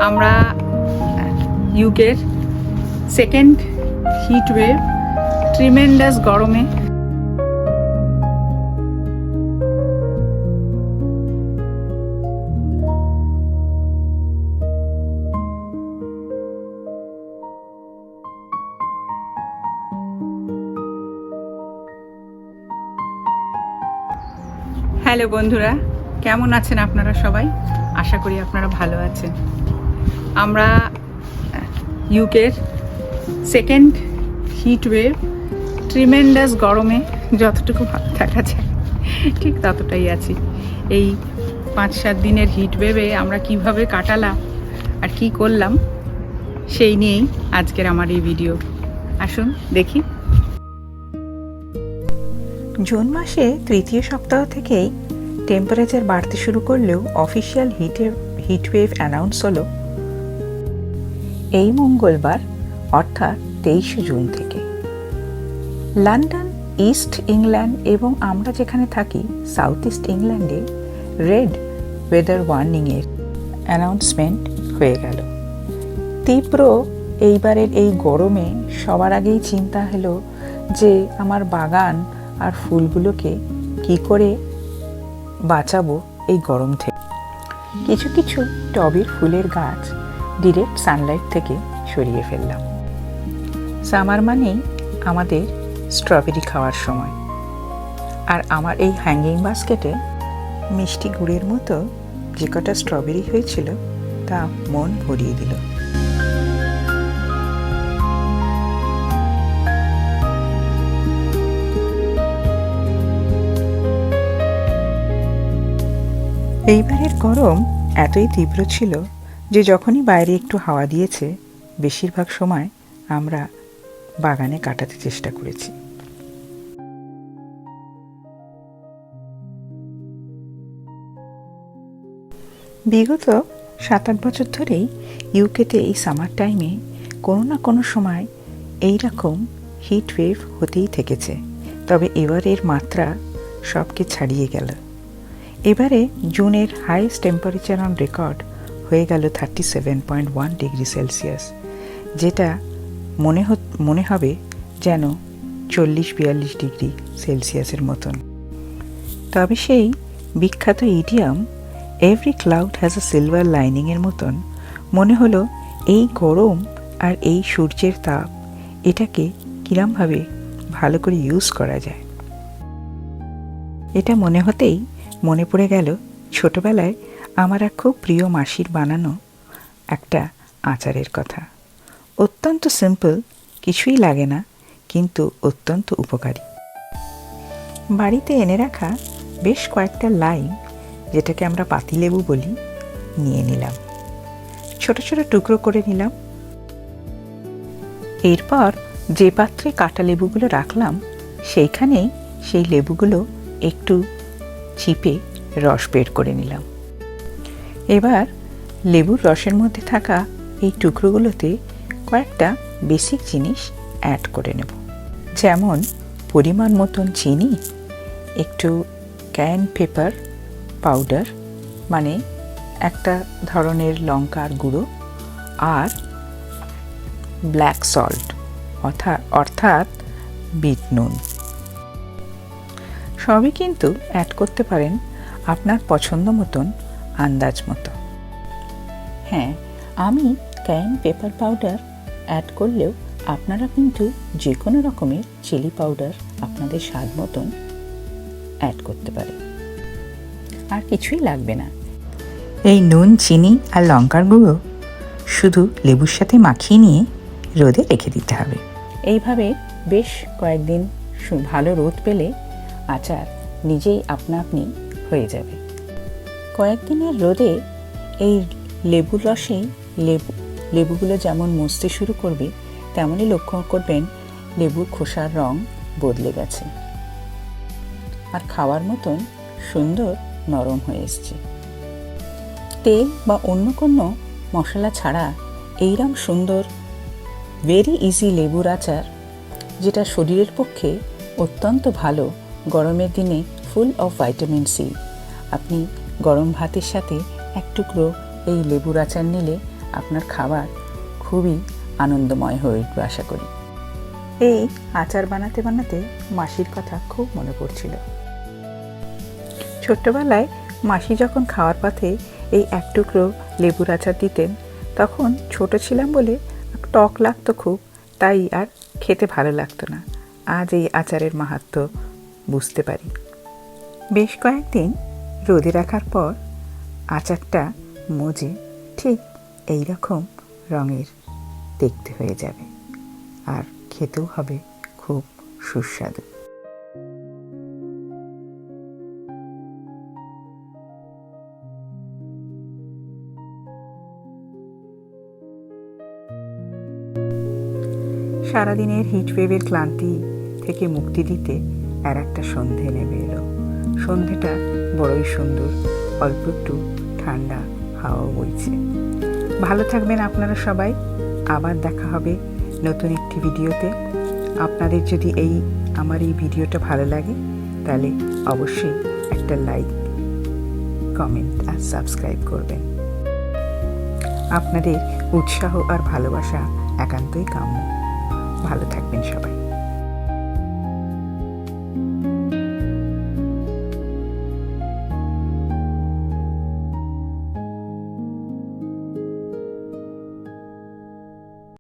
আমরা ইউকের second heat wave tremendous গরমে হ্যালো বন্ধুরা, কেমন আছেন আপনারা সবাই? আশা করি আপনারা ভালো আছেন। আমরা ইউকের সেকেন্ড হিট ওয়েভ ট্রিমেন্ডাস গরমে যতটুকু ভালো থাকা যায় ঠিক ততটাই আছি। এই 5-7 দিনের হিট ওয়েভে আমরা কিভাবে কাটালাম আর কি করলাম সেই নিয়েই আজকের আমার এই ভিডিও। আসুন দেখি। জুন মাসে তৃতীয় সপ্তাহ থেকেই টেম্পারেচার বাড়তে শুরু করলেও অফিসিয়াল হিটওয়েভ অ্যানাউন্স হলো এই মঙ্গলবার অর্থাৎ 23 জুন থেকে। লন্ডন, ইস্ট ইংল্যান্ড এবং আমরা যেখানে থাকি সাউথ ইস্ট ইংল্যান্ডে রেড ওয়েদার ওয়ার্নিংয়ের অ্যানাউন্সমেন্ট হয়ে গেল। তীব্র এইবারের এই গরমে সবার আগেই চিন্তা হলো যে আমার বাগান আর ফুলগুলোকে কি করে বাঁচাবো এই গরম থেকে। কিছু কিছু টবের ফুলের গাছ ডিরেক্ট সানলাইট থেকে সরিয়ে ফেললাম। সামার মানেই আমাদের স্ট্রবেরি খাওয়ার সময়, আর আমার এই হ্যাঙ্গিং বাস্কেটে মিষ্টি গুড়ের মতো যে কটা স্ট্রবেরি হয়েছিল তা মন ভরিয়ে দিল। এইবারের গরম এতই তীব্র ছিল যে যখনই বাইরে একটু হাওয়া দিয়েছে বেশিরভাগ সময় আমরা বাগানে কাটাতে চেষ্টা করেছি। বিগত 7-8 বছর ধরেই ইউকেতে এই সামার টাইমে কোনো না কোনো সময় এই রকম হিট ওয়েভ হতেই থেকেছে, তবে এবারের মাত্রা সবকে ছাড়িয়ে গেল। এবারে জুনের হাইয়েস্ট টেম্পারেচার অন রেকর্ড হয়ে গেল 37.1 ডিগ্রি সেলসিয়াস, যেটা মনে হবে যেন 40-42 ডিগ্রি সেলসিয়াসের মতন। তবে সেই বিখ্যাত idiom every cloud has a silver লাইনিংয়ের মতন মনে হলো এই গরম আর এই সূর্যের তাপ এটাকে কিরমভাবে ভালো করে ইউজ করা যায়। এটা মনে হতেই মনে পড়ে গেল ছোটবেলায় আমার এক খুব প্রিয় মাসির বানানো একটা আচারের কথা। অত্যন্ত সিম্পল, কিছুই লাগে না, কিন্তু অত্যন্ত উপকারী। বাড়িতে এনে রাখা বেশ কয়েকটা লাইম, যেটাকে আমরা পাতিলেবু বলি, নিয়ে নিলাম। ছোট ছোট টুকরো করে নিলাম। এরপর যে পাত্রে কাটা লেবুগুলো রাখলাম সেইখানেই সেই লেবুগুলো একটু চিপে রস বের করে নিলাম। এবার লেবুর রসের মধ্যে থাকা এই টুকরোগুলোতে কয়েকটা বেসিক জিনিস অ্যাড করে নেব, যেমন পরিমাণ মতন চিনি, একটু ক্যান পেপার পাউডার মানে একটা ধরনের লঙ্কার গুঁড়ো, আর ব্ল্যাক সল্ট অর্থাৎ বিট নুন। সবই কিন্তু অ্যাড করতে পারেন আপনার পছন্দ মতন, আন্দাজ মতো। হ্যাঁ, আমি ক্যান পেপার পাউডার অ্যাড করলেও আপনারা কিন্তু যে কোনো রকমের চিলি পাউডার আপনাদের স্বাদ মতন অ্যাড করতে পারেন। আর কিছুই লাগবে না। এই নুন, চিনি আর লঙ্কার গুঁড়ো শুধু লেবুর সাথে মাখিয়ে নিয়ে রোদে রেখে দিতে হবে। এইভাবে বেশ কয়েকদিন ভালো রোদ পেলে আচার নিজেই আপনা আপনি হয়ে যাবে। কয়েকদিনের রোদে এই লেবুর রসে লেবুগুলো যেমন মজতে শুরু করবে, তেমনই লক্ষ্য করবেন লেবুর খোসার রং বদলে গেছে আর খাওয়ার মতন সুন্দর নরম হয়ে এসছে। তেল বা অন্য কোনো মশলা ছাড়া এইরকম সুন্দর ভেরি ইজি লেবুর আচার, যেটা শরীরের পক্ষে অত্যন্ত ভালো, গরমের দিনে ফুল অফ ভাইটামিন সি। আপনি গরম ভাতের সাথে এক টুকরো এই লেবুর আচার নিলে আপনার খাবার খুবই আনন্দময় হয়ে উঠবে আশা করি। এই আচার বানাতে বানাতে মাসির কথা খুব মনে পড়ছিল। ছোট্টবেলায় মাসি যখন খাওয়ার পথে এই এক টুকরো লেবুর আচার দিতেন, তখন ছোট ছিলাম বলে টক লাগতো খুব, তাই আর খেতে ভালো লাগতো না। আজ এই আচারের মাহাত্ম্য বুঝতে পারি। বেশ কয়েকদিন রোদে রাখার পর আচারটা মজে ঠিক এই রকম রঙের দেখতে হয়ে যাবে, আর খেতেও হবে খুব সুস্বাদু। সারাদিনের হিটওয়েভের ক্লান্তি থেকে মুক্তি দিতে আর একটা সন্ধে নেমে এলো। সন্ধেটা বড়ই সুন্দর, অল্প একটু ঠান্ডা হাওয়া বইছে। ভালো থাকবেন আপনারা সবাই। আবার দেখা হবে নতুন একটি ভিডিওতে। আপনাদের যদি আমার এই ভিডিওটা ভালো লাগে তাহলে অবশ্যই একটা লাইক, কমেন্ট আর সাবস্ক্রাইব করবেন। আপনাদের উৎসাহ আর ভালোবাসা একান্তই কাম্য। ভালো থাকবেন সবাই।